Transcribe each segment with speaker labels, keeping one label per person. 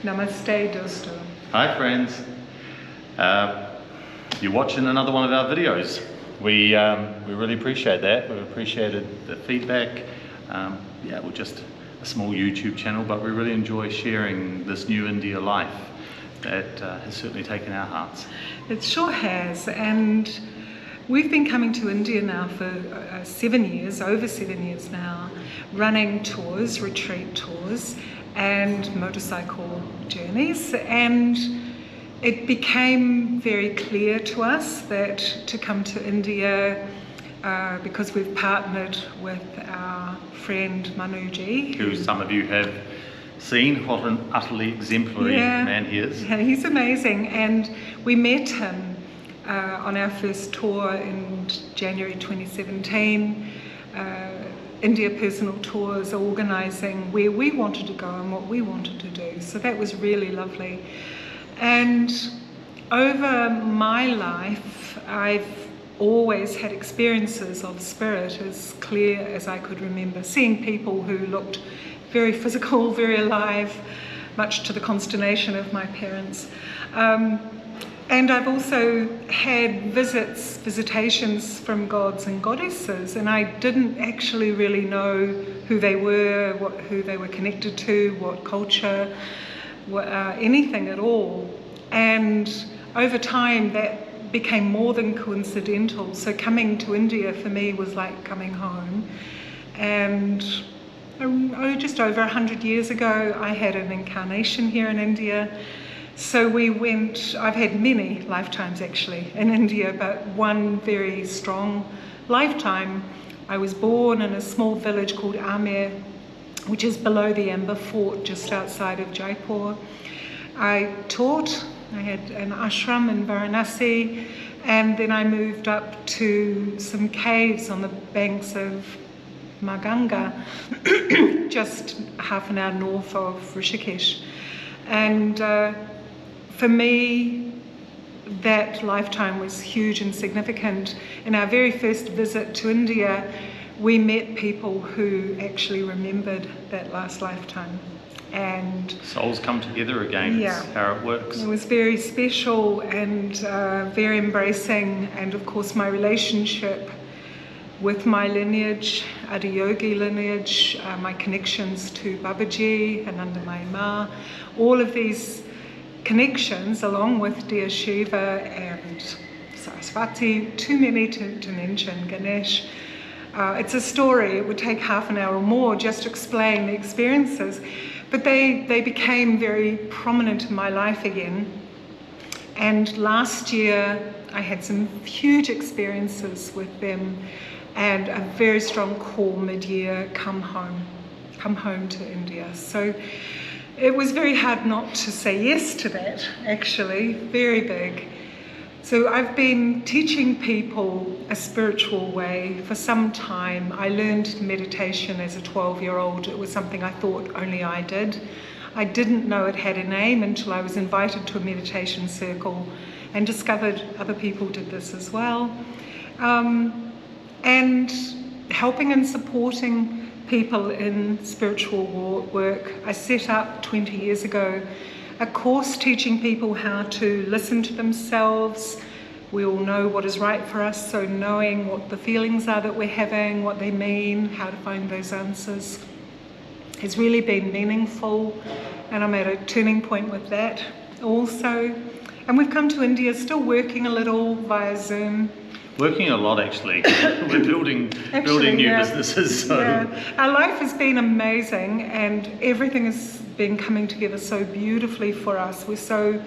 Speaker 1: Namaste Dosto.
Speaker 2: Hi friends, you're watching another one of our videos. We really appreciate that. We've appreciated the feedback. Yeah, we're just a small YouTube channel, but we really enjoy sharing this new India life that has certainly taken our hearts.
Speaker 1: It sure has, and we've been coming to India now for over 7 years now, running tours, retreat tours, and motorcycle journeys, and it became very clear to us that to come to India, because we've partnered with our friend Manuji,
Speaker 2: who some of you have seen, what an utterly exemplary man he is.
Speaker 1: Yeah, he's amazing, and we met him on our first tour in January 2017. India Personal Tours are organising where we wanted to go and what we wanted to do, so that was really lovely. And over my life, I've always had experiences of spirit as clear as I could remember, seeing people who looked very physical, very alive, much to the consternation of my parents. And I've also had visitations from gods and goddesses, and I didn't actually really know who they were, who they were connected to, what culture, anything at all. And over time that became more than coincidental. So coming to India for me was like coming home. And just over 100 years ago, I had an incarnation here in India. So we went, I've had many lifetimes actually in India, but one very strong lifetime. I was born in a small village called Amer, which is below the Amber Fort, just outside of Jaipur. I taught, I had an ashram in Varanasi, and then I moved up to some caves on the banks of Ganga, just half an hour north of Rishikesh. And for me, that lifetime was huge and significant. In our very first visit to India, we met people who actually remembered that last lifetime. And
Speaker 2: souls come together again.
Speaker 1: Yeah,
Speaker 2: it's how it works.
Speaker 1: It was very special and very embracing, and of course my relationship with my lineage, Adiyogi lineage, my connections to Babaji and Anandamayi Ma, all of these connections, along with dear Shiva and Saraswati, too many to mention, Ganesh. It's a story, it would take half an hour or more just to explain the experiences, but they became very prominent in my life again. And last year I had some huge experiences with them, and a very strong call mid-year, come home to India. So it was very hard not to say yes to that, actually, very big. So I've been teaching people a spiritual way for some time. I learned meditation as a 12-year-old. It was something I thought only I did. I didn't know it had a name until I was invited to a meditation circle and discovered other people did this as well. And helping and supporting people in spiritual work. I set up 20 years ago a course teaching people how to listen to themselves. We all know what is right for us, so knowing what the feelings are that we're having, what they mean, how to find those answers has really been meaningful, and I'm at a turning point with that also. And we've come to India, still working a little via Zoom.
Speaker 2: Working a lot, actually. We're building new businesses. So.
Speaker 1: Yeah. Our life has been amazing, and everything has been coming together so beautifully for us. We're so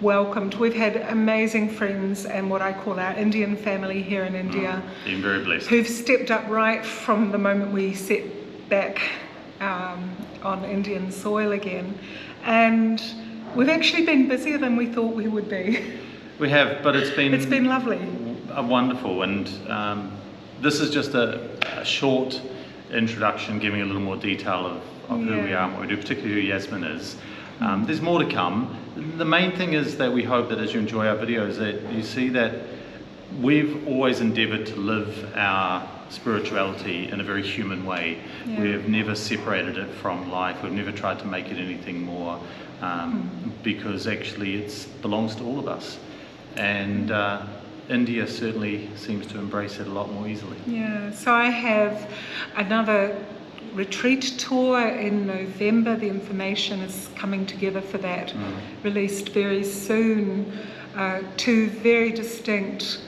Speaker 1: welcomed. We've had amazing friends and what I call our Indian family here in India.
Speaker 2: Been very blessed.
Speaker 1: Who've stepped up right from the moment we set back on Indian soil again. And we've actually been busier than we thought we would be.
Speaker 2: We have, but it's been
Speaker 1: lovely.
Speaker 2: Wonderful, and this is just a short introduction, giving a little more detail of who we are and what we do, particularly who Yasmin is. There's more to come. The main thing is that we hope that as you enjoy our videos that you see that we've always endeavoured to live our spirituality in a very human way.
Speaker 1: Yeah.
Speaker 2: We've never separated it from life. We've never tried to make it anything more, because actually it belongs to all of us. And India certainly seems to embrace it a lot more easily.
Speaker 1: Yeah, so I have another retreat tour in November. The information is coming together for that, released very soon. 2 very distinct,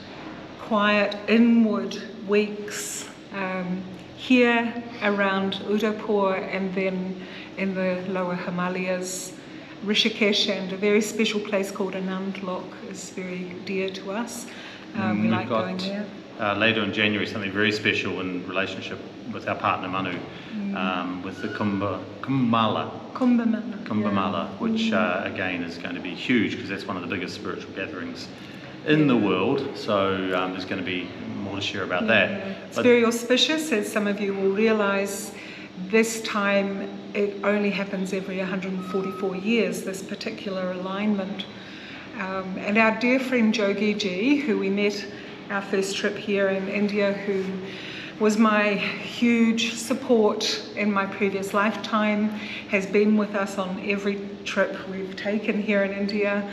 Speaker 1: quiet, inward weeks here around Udaipur, and then in the lower Himalayas, Rishikesh, and a very special place called Anandlok is very dear to us. We like going there.
Speaker 2: Later in January, something very special in relationship with our partner Manu, with the Kumbh Mela, which again is going to be huge, because that's one of the biggest spiritual gatherings in the world. So there's going to be more to share about that.
Speaker 1: It's very auspicious, as some of you will realise. This time it only happens every 144 years, this particular alignment. And our dear friend Jogi Ji, who we met our first trip here in India, who was my huge support in my previous lifetime, has been with us on every trip we've taken here in India,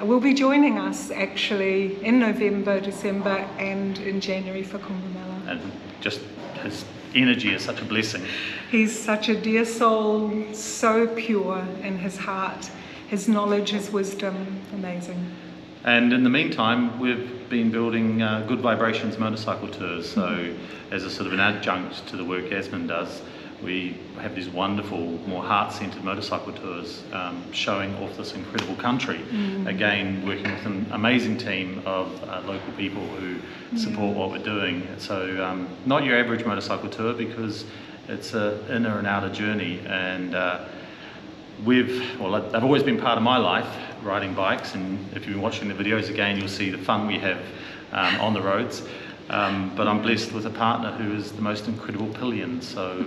Speaker 1: will be joining us actually in November, December and in January for Kumbh Mela.
Speaker 2: And just his energy is such a blessing.
Speaker 1: He's such a dear soul, so pure in his heart, his knowledge, his wisdom, amazing. And
Speaker 2: in the meantime, we've been building Good Vibrations motorcycle tours. So as a sort of an adjunct to the work Yasmin does, we have these wonderful, more heart-centered motorcycle tours showing off this incredible country. Again, working with an amazing team of local people who support what we're doing. So not your average motorcycle tour, because it's an inner and outer journey. And they've always been part of my life, riding bikes, and if you've been watching the videos again, you'll see the fun we have on the roads. But I'm blessed with a partner who is the most incredible pillion, so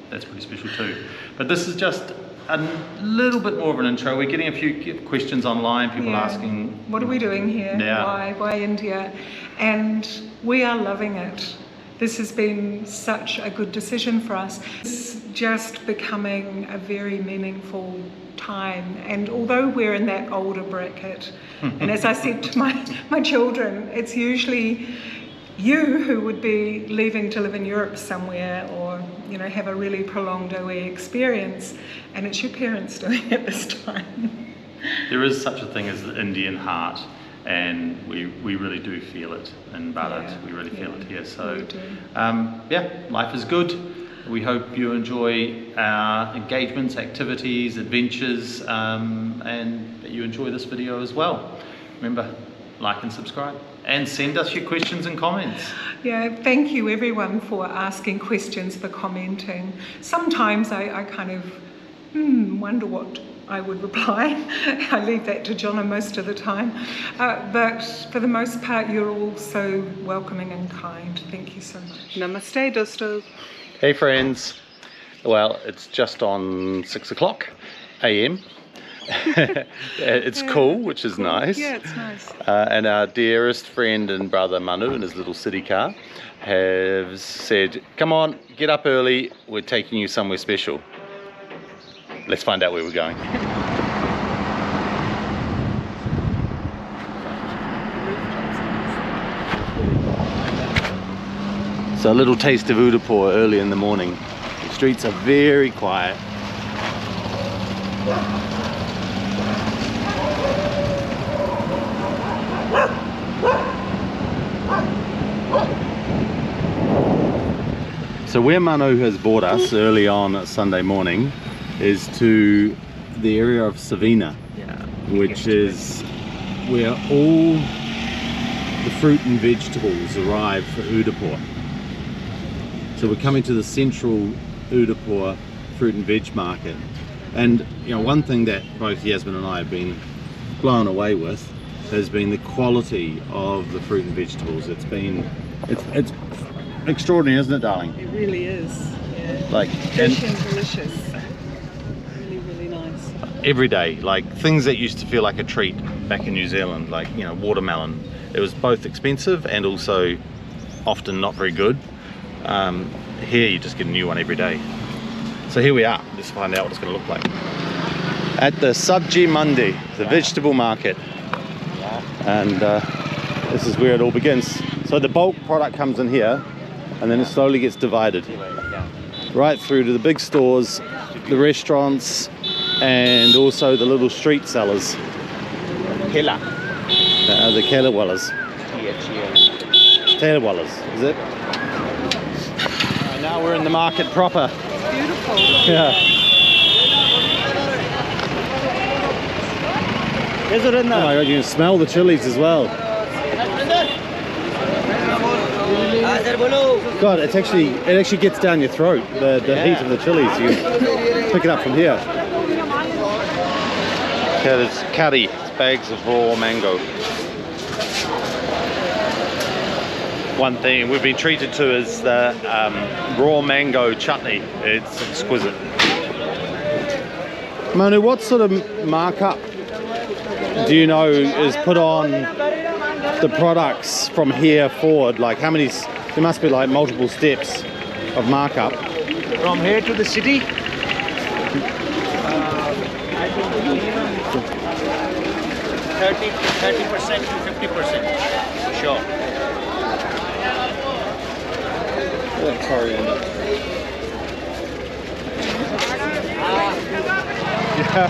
Speaker 2: that's pretty special too. But this is just a little bit more of an intro. We're getting a few questions online, people asking,
Speaker 1: what are we doing here? Why India? And we are loving it. This has been such a good decision for us. It's just becoming a very meaningful time. And although we're in that older bracket, and as I said to my children, it's usually you who would be leaving to live in Europe somewhere, or have a really prolonged OE experience, and it's your parents doing it this time.
Speaker 2: There is such a thing as the Indian heart, and we really do feel it in Bharat. We really feel it here. So life is good. We hope you enjoy our engagements, activities, adventures, and that you enjoy this video as well. Remember, like and subscribe, and send us your questions and comments.
Speaker 1: Thank you everyone for asking questions, for commenting. Sometimes I kind of wonder what I would reply. I leave that to Jono most of the time. But for the most part, you're all so welcoming and kind. Thank you so much. Namaste, dosto.
Speaker 2: Hey friends. Well, it's just on 6 o'clock a.m. It's cool, which is nice.
Speaker 1: Yeah, it's nice.
Speaker 2: And our dearest friend and brother Manu in his little city car has said, come on, get up early, we're taking you somewhere special. Let's find out where we're going. So a little taste of Udaipur early in the morning. The streets are very quiet. So where Manu has brought us early on Sunday morning is to the area of Savina, which is where all the fruit and vegetables arrive for Udaipur. So we're coming to the central Udaipur fruit and veg market, and one thing that both Yasmin and I have been blown away with has been the quality of the fruit and vegetables. It's extraordinary, isn't it, darling?
Speaker 1: It really is.
Speaker 2: Fresh
Speaker 1: and delicious. Really nice.
Speaker 2: Every day, things that used to feel like a treat back in New Zealand, watermelon. It was both expensive and also often not very good. Here you just get a new one every day. So here we are. Let's find out what it's going to look like. At the Sabji Mandi, the vegetable market. And this is where it all begins. So the bulk product comes in here, and then it slowly gets divided. Right through to the big stores, the restaurants, and also the little street sellers.
Speaker 3: Kela.
Speaker 2: The Kelawallas. Telawallas, is it? And now we're in the market proper.
Speaker 1: Beautiful.
Speaker 2: Yeah. Oh my god, you can smell the chilies as well. God, it actually gets down your throat, the heat of the chilies. You can pick it up from here. Okay, there's curry, it's bags of raw mango. One thing we've been treated to is the raw mango chutney. It's exquisite. Manu, what sort of markup do you know is put on the products from here forward? Like how many, there must be like multiple steps of markup.
Speaker 3: From here to the city, 30% to 50%. Sure.
Speaker 2: Coriander. Yeah.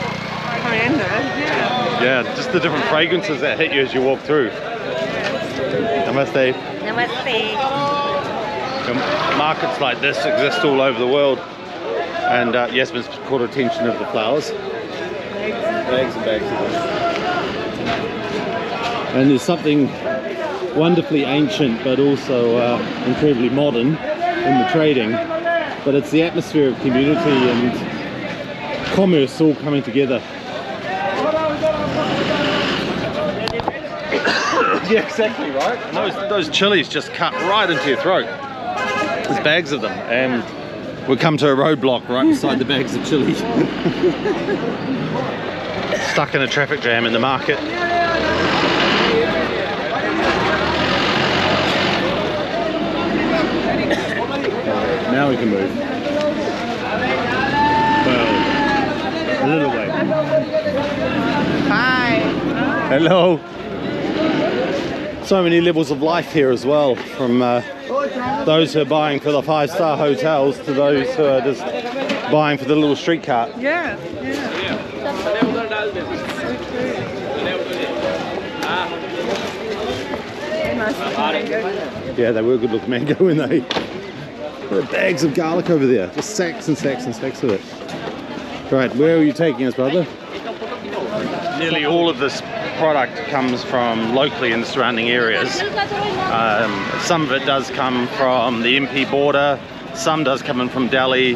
Speaker 1: Coriander, yeah.
Speaker 2: Yeah, just the different fragrances that hit you as you walk through. Namaste.
Speaker 4: Namaste.
Speaker 2: Markets like this exist all over the world, and Yasmin's caught attention of the flowers. Bags and bags of them. And there's something wonderfully ancient but also incredibly modern in the trading, but it's the atmosphere of community and commerce all coming together. Yeah, exactly right. Those chilies just cut right into your throat. There's bags of them, and we'll come to a roadblock right beside the bags of chilies. Stuck in a traffic jam in the market. Now we can move. Well, a little way.
Speaker 4: Hi.
Speaker 2: Hello. So many levels of life here as well, from those who are buying for the 5-star hotels to those who are just buying for the little street cart.
Speaker 1: Yeah,
Speaker 2: Yeah, they were good looking mango, weren't they? There are bags of garlic over there, just sacks and sacks and sacks of it. Right, where are you taking us, brother? Nearly all of this product comes from locally in the surrounding areas. Some of it does come from the MP border, some does come in from Delhi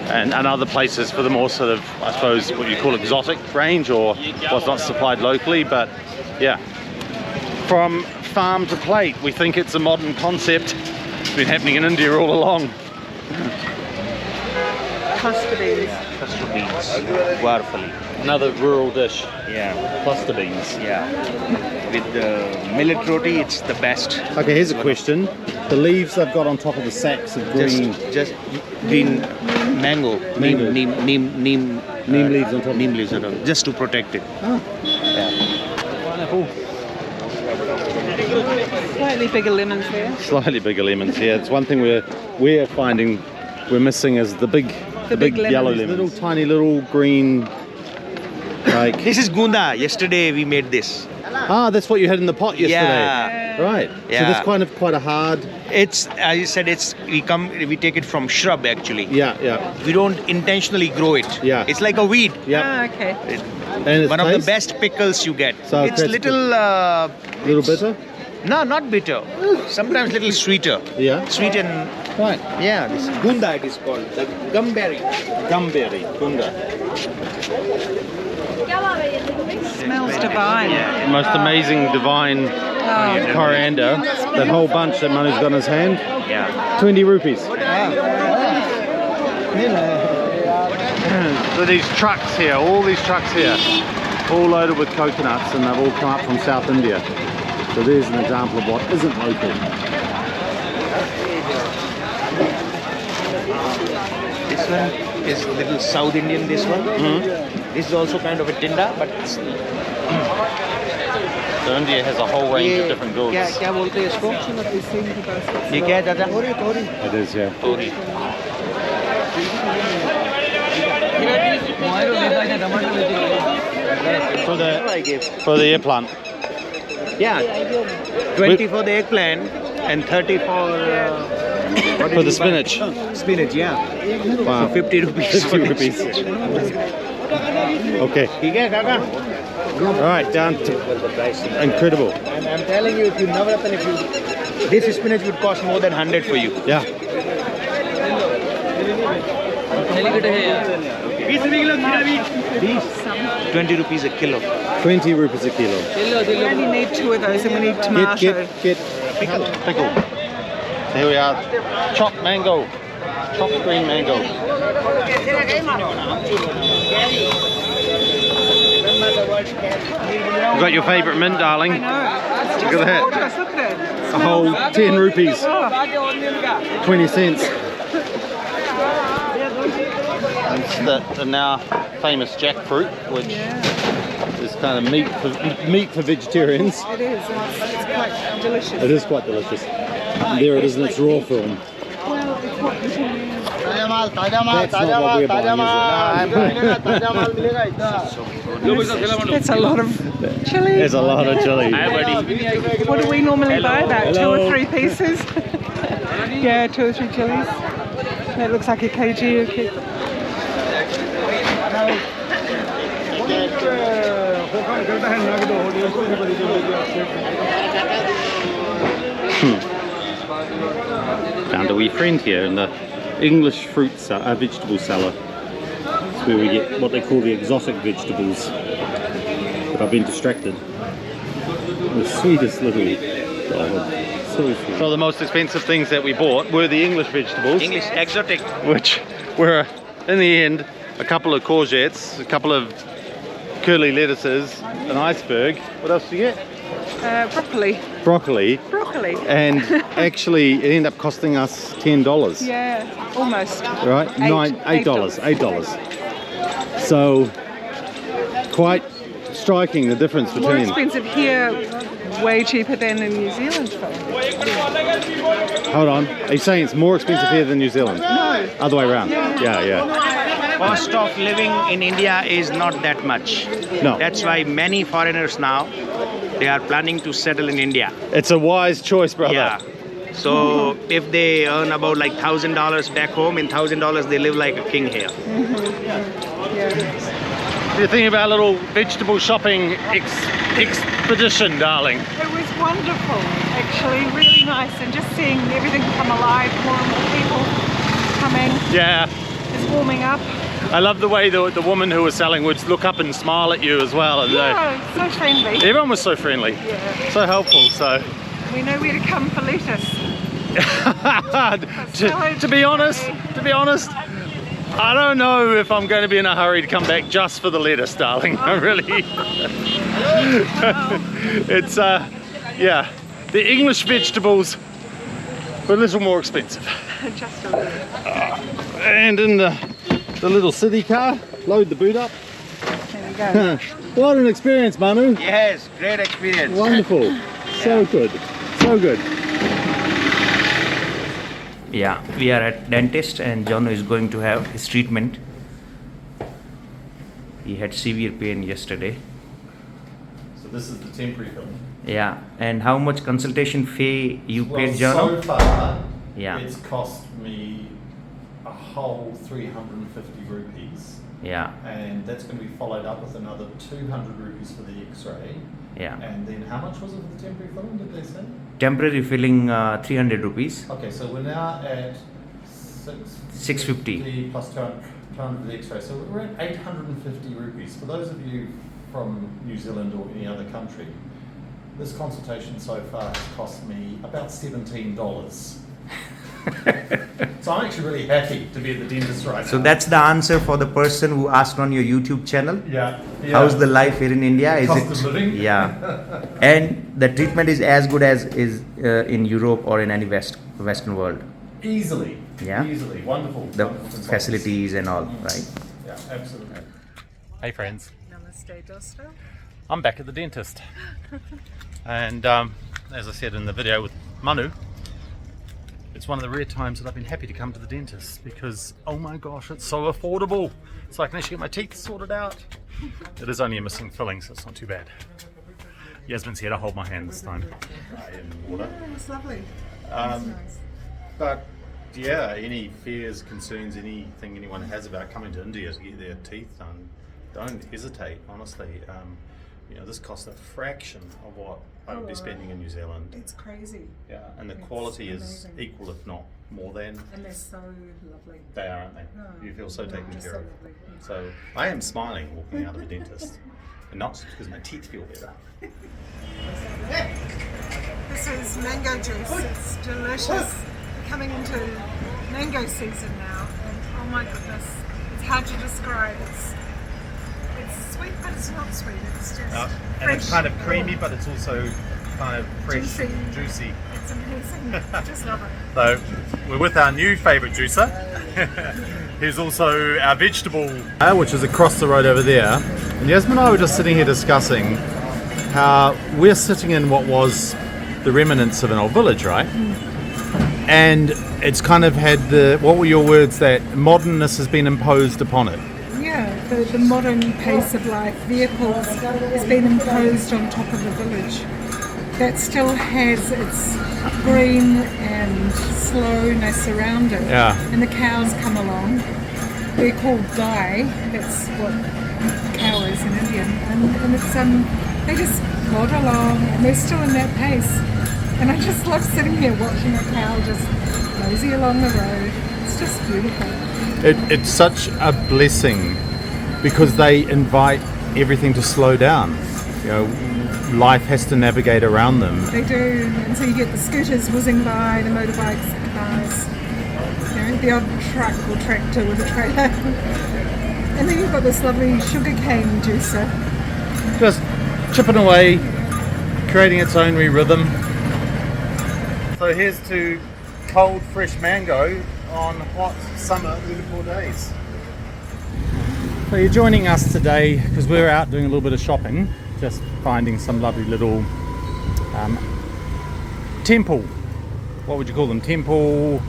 Speaker 2: and other places for the more sort of, I suppose, what you call exotic range, or what's not supplied locally. But yeah, from farm to plate, we think it's a modern concept. It's been happening in India all along.
Speaker 1: cluster beans.
Speaker 3: Cluster beans, guarfali.
Speaker 2: Another rural dish.
Speaker 3: Yeah,
Speaker 2: Cluster beans.
Speaker 3: yeah. With the millet roti, it's the best.
Speaker 2: Okay, here's a question. The leaves they've got on top of the sacks of green.
Speaker 3: Just green mango.
Speaker 2: Mango.
Speaker 3: Neem
Speaker 2: Leaves on top.
Speaker 3: Neem leaves on top, just to protect it.
Speaker 2: Oh.
Speaker 3: Yeah.
Speaker 2: Pineapple.
Speaker 1: Slightly bigger lemons there.
Speaker 2: Slightly bigger lemons. Yeah, it's one thing we're finding we're missing is the big
Speaker 1: big
Speaker 2: yellow
Speaker 1: lemons.
Speaker 2: lemons. Little tiny little green. Like
Speaker 3: This is gunda. Yesterday we made this.
Speaker 2: that's what you had in the pot yesterday.
Speaker 3: Yeah.
Speaker 2: Right. So
Speaker 3: Yeah.
Speaker 2: this kind of quite a hard.
Speaker 3: It's, as you said, we take it from shrub actually.
Speaker 2: Yeah.
Speaker 3: We don't intentionally grow it.
Speaker 2: Yeah.
Speaker 3: It's like a weed.
Speaker 2: Yeah.
Speaker 1: Ah, okay.
Speaker 2: And it's
Speaker 3: One of the best pickles you get.
Speaker 2: So
Speaker 3: it's
Speaker 2: that's
Speaker 3: little
Speaker 2: bitter.
Speaker 3: No, not bitter. Sometimes little sweeter.
Speaker 2: Yeah.
Speaker 3: Sweet and
Speaker 2: Right.
Speaker 3: yeah, this gunda it is called. The gumberry.
Speaker 2: Gumberry. Gunda.
Speaker 1: Smells divine.
Speaker 2: Most amazing divine coriander. That whole bunch that Manu's got in his hand.
Speaker 3: Yeah.
Speaker 2: 20 rupees. So these trucks here, all these trucks here, all loaded with coconuts, and they've all come up from South India. So there's an example of what isn't local.
Speaker 3: This one is little South Indian. This one. This is also kind of a tinda, but it's
Speaker 2: So India has a whole range of different goods.
Speaker 3: क्या बोलते हैं इसको? ये क्या है चाचा?
Speaker 2: It is, yeah.
Speaker 3: Tori.
Speaker 2: For the eggplant.
Speaker 3: Yeah, 20 for the eggplant and 30 for
Speaker 2: For the spinach.
Speaker 3: spinach. Yeah, wow. 50 rupees.
Speaker 2: 50 rupees. Okay.
Speaker 3: ठीक है काका?
Speaker 2: Alright, down to incredible.
Speaker 3: And I'm telling you, if you Navaratna, this spinach would cost more than 100 for you.
Speaker 2: Yeah.
Speaker 3: 20 rupees a kilo.
Speaker 2: 20 rupees a kilo.
Speaker 1: We only need 2 of those and we need tomato.
Speaker 2: Get pickle. Here we are. Chopped mango. Chopped green mango. You got your favourite mint, darling?
Speaker 1: I know. It's just
Speaker 2: Look at that.
Speaker 1: gorgeous. Look at it.
Speaker 2: A whole 10 rupees. 20 cents. It's the now famous jackfruit, which is kind of meat for vegetarians.
Speaker 1: It is. It's quite delicious.
Speaker 2: It is quite delicious. And there it is in its raw form.
Speaker 1: Well, it's what people use.
Speaker 2: That's not what we're buying, is it?
Speaker 1: That's a lot of chili.
Speaker 2: There's a lot of chili.
Speaker 1: What do we normally buy? About 2 or 3 pieces? Yeah, 2 or 3 chilies. That looks like a kg. Okay. Found a wee friend here in the English vegetable cellar. It's where we get what they call the exotic vegetables. But I've been distracted. The sweetest little dog. So sweet. So the most expensive things that we bought were the English vegetables.
Speaker 3: English exotic.
Speaker 2: Which were, in the end, a couple of courgettes, a couple of curly lettuces, an iceberg. What else did you get?
Speaker 1: Broccoli.
Speaker 2: Broccoli.
Speaker 1: Broccoli.
Speaker 2: And actually it ended up costing us $10.
Speaker 1: Yeah, almost.
Speaker 2: Right? $8. So quite striking the difference
Speaker 1: More
Speaker 2: between.
Speaker 1: expensive here, way cheaper than in New Zealand.
Speaker 2: Hold on. Are you saying it's more expensive here than New Zealand?
Speaker 1: No.
Speaker 2: Other way around. Yeah.
Speaker 3: Cost of living in India is not that much.
Speaker 2: No.
Speaker 3: That's why many foreigners now, they are planning to settle in India.
Speaker 2: It's a wise choice, brother.
Speaker 3: Yeah. So if they earn about like $1,000 back home, in $1,000 they live like a king here.
Speaker 2: You're thinking about a little vegetable shopping expedition, darling.
Speaker 1: It was wonderful, actually, really nice, and just seeing everything come alive, more and more people coming.
Speaker 2: Yeah.
Speaker 1: It's warming up.
Speaker 2: I love the way the woman who was selling would look up and smile at you as well. And
Speaker 1: So friendly.
Speaker 2: everyone was so friendly,
Speaker 1: Yeah.
Speaker 2: so helpful. So
Speaker 1: We know where to come for lettuce.
Speaker 2: to be honest, I don't know if I'm going to be in a hurry to come back just for the lettuce, darling. I really. It's yeah, the English vegetables were a little more expensive.
Speaker 1: Just a little.
Speaker 2: And in the little city car, load the boot up.
Speaker 1: There we go.
Speaker 2: What an experience, Manu.
Speaker 3: Yes, great experience.
Speaker 2: Wonderful. So good. So good.
Speaker 3: Yeah, we are at dentist and John is going to have his treatment. He had severe pain yesterday.
Speaker 2: So this is the temporary film.
Speaker 3: Yeah, and how much consultation fee you paid, John?
Speaker 2: So far,
Speaker 3: Yeah.
Speaker 2: it's cost me a whole 350 rupees.
Speaker 3: Yeah,
Speaker 2: And that's going to be followed up with another 200 rupees for the x-ray.
Speaker 3: yeah.
Speaker 2: And then how much was it for the temporary film, did they say?
Speaker 3: Temporary filling 300 rupees.
Speaker 2: Okay, so we're now at
Speaker 3: 650.
Speaker 2: plus 200 for the x-ray. So we're at 850 rupees. For those of you from New Zealand or any other country, this consultation so far has cost me about $17. So I'm actually really happy to be at the dentist right
Speaker 3: So
Speaker 2: now.
Speaker 3: that's the answer for the person who asked on your YouTube channel.
Speaker 2: Yeah.
Speaker 3: How's the life here in India? Is
Speaker 2: Cost
Speaker 3: it?
Speaker 2: of living?
Speaker 3: Yeah. And the treatment is as good as is in Europe or in any Western world.
Speaker 2: Easily.
Speaker 3: Yeah.
Speaker 2: Easily, wonderful.
Speaker 3: The
Speaker 2: wonderful consultants.
Speaker 3: facilities and all, right?
Speaker 2: Yeah, absolutely. Hey friends,
Speaker 1: Namaste Dosta.
Speaker 2: I'm back at the dentist. And as I said in the video with Manu, it's one of the rare times that I've been happy to come to the dentist because, oh my gosh, it's so affordable. So I can actually get my teeth sorted out. It is only a missing filling, so it's not too bad. Yasmin's here to hold my hand this time. In water.
Speaker 1: It's lovely.
Speaker 2: But yeah, any fears, concerns, anything anyone has about coming to India to get their teeth done, don't hesitate, honestly. This costs a fraction of what I would be spending in New Zealand.
Speaker 1: It's crazy.
Speaker 2: Yeah, and the
Speaker 1: It's
Speaker 2: quality is
Speaker 1: amazing.
Speaker 2: equal, if not more than.
Speaker 1: And they're so lovely.
Speaker 2: They are, aren't they?
Speaker 1: Oh,
Speaker 2: You feel so taken
Speaker 1: just
Speaker 2: care
Speaker 1: so
Speaker 2: of.
Speaker 1: lovely.
Speaker 2: So I am smiling walking out of the dentist. And not just because my teeth feel better.
Speaker 1: This is mango juice. It's delicious. We're coming into mango season now, and oh my goodness, it's hard to describe. It's sweet, but it's not sweet. It's just
Speaker 2: And it's
Speaker 1: fresh.
Speaker 2: kind of creamy, but it's also kind of fresh,
Speaker 1: Juicy. It's amazing. I just love it.
Speaker 2: So we're with our new favourite juicer, who's also our vegetable, which is across the road over there. And Yasmin and I were just sitting here discussing how we're sitting in what was the remnants of an old village, right? And it's kind of had what were your words, that modernness has been imposed upon it?
Speaker 1: Yeah, the modern pace of life, vehicles, has been imposed on top of the village. That still has its green and slowness around it.
Speaker 2: Yeah.
Speaker 1: And the cows come along. They're called Gai. That's what cow is in Indian. And it's they just plod along, and they're still in that pace. And I just love sitting here watching a cow just mosey along the road. It's just beautiful.
Speaker 2: It's such a blessing because they invite everything to slow down. Life has to navigate around them.
Speaker 1: They do, and so you get the scooters whizzing by, the motorbikes, the cars, the odd truck or tractor with a trailer. And then you've got this lovely sugarcane juicer.
Speaker 2: Just chipping away, creating its own wee rhythm. So here's to cold, fresh mango on hot summer Udaipur days. So you're joining us today because we're out doing a little bit of shopping, just finding some lovely little temple. What would you call them? Temple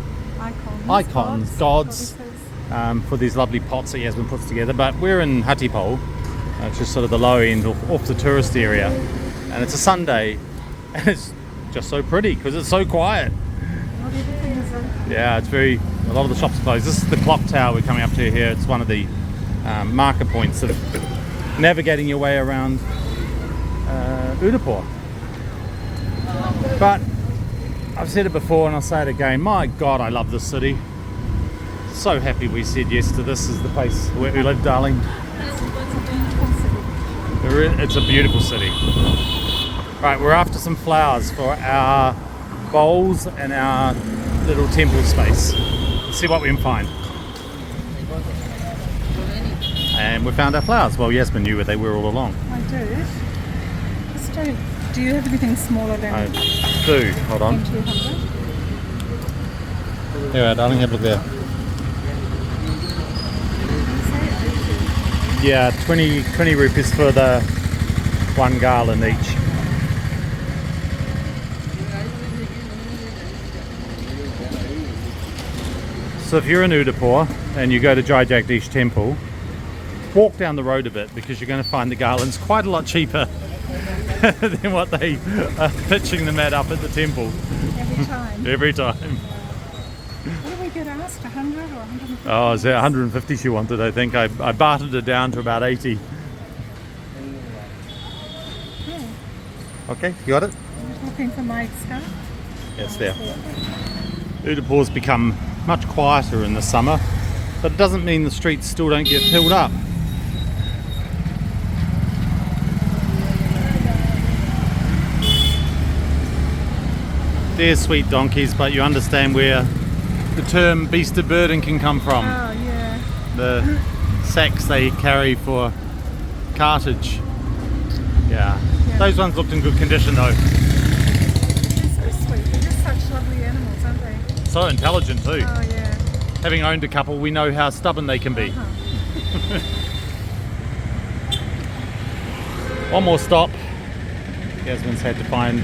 Speaker 2: icons, gods, for these lovely pots that Yasmin puts together. But we're in Hatipole, which is sort of the low end off the tourist area, and it's a Sunday, and it's just so pretty because it's so quiet.
Speaker 1: Not everything is open.
Speaker 2: Yeah, a lot of the shops are closed. This is the clock tower we're coming up to here. It's one of the marker points of navigating your way around Udaipur. But I've said it before and I'll say it again, my God, I love this city. So happy we said yes to this as the place where we live, darling. It's a beautiful city. Right, we're after some flowers for our bowls and our little temple space. Let's see what we can find. And we found our flowers. Well, Yasmin knew where they were all along.
Speaker 1: I did. Just don't. Do you have anything smaller than
Speaker 2: I do. Hold on.
Speaker 1: 200?
Speaker 2: Here we are, darling. Have a look there. Yeah, 20 rupees for the one garland each. So if you're in Udaipur and you go to Jai Jagdish Temple, walk down the road a bit because you're going to find the garlands quite a lot cheaper than what they are pitching them up at the temple.
Speaker 1: Every time.
Speaker 2: Every time.
Speaker 1: What did we get asked? 100 or 150?
Speaker 2: Oh, is it 150 she wanted, I think. I bartered her down to about 80.
Speaker 1: Yeah.
Speaker 2: Okay, you got it?
Speaker 1: Looking for my scarf.
Speaker 2: Yes, there. Udaipur's become much quieter in the summer, but it doesn't mean the streets still don't get filled up. They're sweet donkeys, but you understand where the term beast of burden can come from.
Speaker 1: Oh, yeah.
Speaker 2: The sacks they carry for cartage. Yeah. Those ones looked in good condition though.
Speaker 1: They're so sweet. They're just such lovely animals, aren't they?
Speaker 2: So intelligent too.
Speaker 1: Oh, yeah.
Speaker 2: having owned a couple, we know how stubborn they can be. One more stop. Yasmin's had to find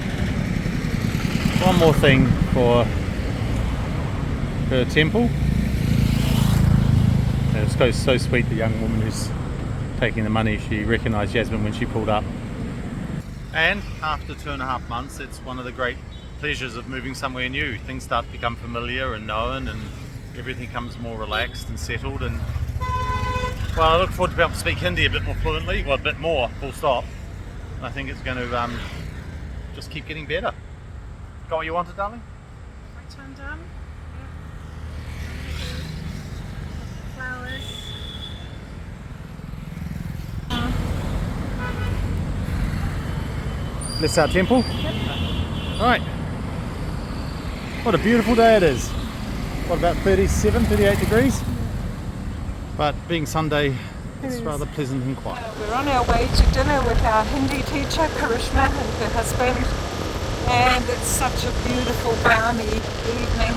Speaker 2: one more thing for her temple. And it's so sweet, the young woman who's taking the money, she recognised Yasmin when she pulled up. And after 2.5 months, it's one of the great pleasures of moving somewhere new. Things start to become familiar and known, and everything becomes more relaxed and settled. And well, I look forward to being able to speak Hindi a bit more fluently, well, a bit more, full stop. And I think it's going to just keep getting better. Got what you wanted, darling?
Speaker 1: Which one done? Flowers.
Speaker 2: This is our temple. Right. What a beautiful day it is. What, about 37, 38 degrees? But being Sunday, it's rather pleasant and quiet.
Speaker 1: We're on our way to dinner with our Hindi teacher, Karishma, and her husband. And it's such a beautiful, balmy evening.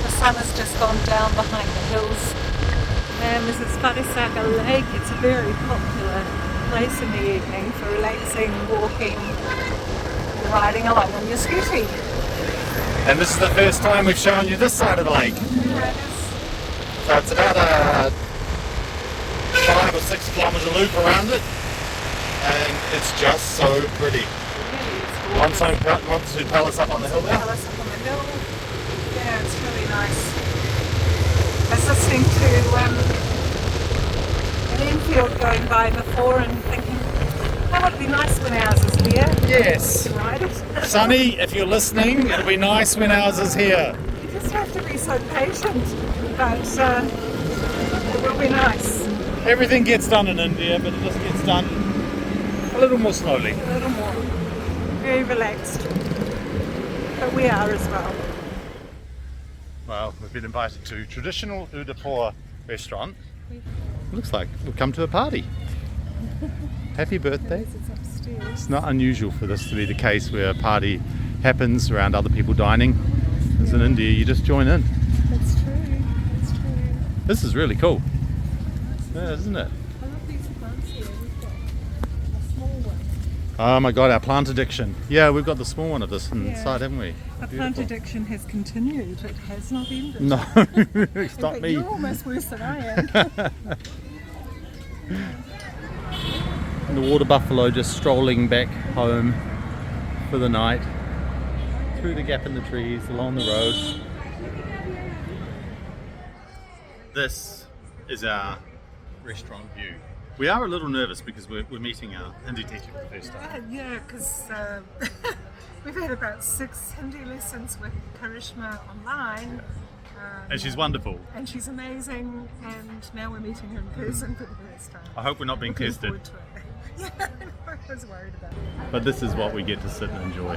Speaker 1: The sun has just gone down behind the hills. And this is Spaga Lake. It's a very popular place in the evening for relaxing, walking, riding along on your scooty.
Speaker 2: And this is the first time we've shown you this side of the lake. So it's about a 5 or 6 kilometre loop around it. And it's just so pretty. Wants to tell us up on the hill there?
Speaker 1: Tell us up on the hill. Yeah, it's really nice. I was listening to an infield going by before and thinking, that would be nice when ours is here.
Speaker 2: Yes.
Speaker 1: To ride it.
Speaker 2: Sonny, if you're listening, it'll be nice when ours is here.
Speaker 1: You just have to be so patient, but it will be nice.
Speaker 2: Everything gets done in India, but it just gets done a little more slowly.
Speaker 1: A little more. Very relaxed. But we are as well.
Speaker 2: Well, we've been invited to traditional Udaipur restaurant. Looks like we've come to a party. Happy birthday.
Speaker 1: It's upstairs.
Speaker 2: It's not unusual for this to be the case where a party happens around other people dining. As in India, you just join in.
Speaker 1: That's true. That's true.
Speaker 2: This is really cool. Yeah, isn't it?
Speaker 1: I love these plants here. We've got a small one.
Speaker 2: Oh my god, our plant addiction. Yeah, we've got the small one of this inside, haven't we?
Speaker 1: Our
Speaker 2: Beautiful.
Speaker 1: plant addiction has continued. It has not ended.
Speaker 2: No,
Speaker 1: In
Speaker 2: stop
Speaker 1: fact,
Speaker 2: me.
Speaker 1: You're almost worse than I am.
Speaker 2: And the water buffalo just strolling back home for the night. Through the gap in the trees, along the road. This is our restaurant view. We are a little nervous because we're meeting our Hindi teacher for the first time.
Speaker 1: Yeah, because we've had about 6 Hindi lessons with Karishma online.
Speaker 2: And she's wonderful.
Speaker 1: And she's amazing, and now we're meeting her in person for the first time.
Speaker 2: I hope we're not being
Speaker 1: Looking
Speaker 2: tested.
Speaker 1: forward to it. Yeah, I was worried about it.
Speaker 2: But this is what we get to sit and enjoy.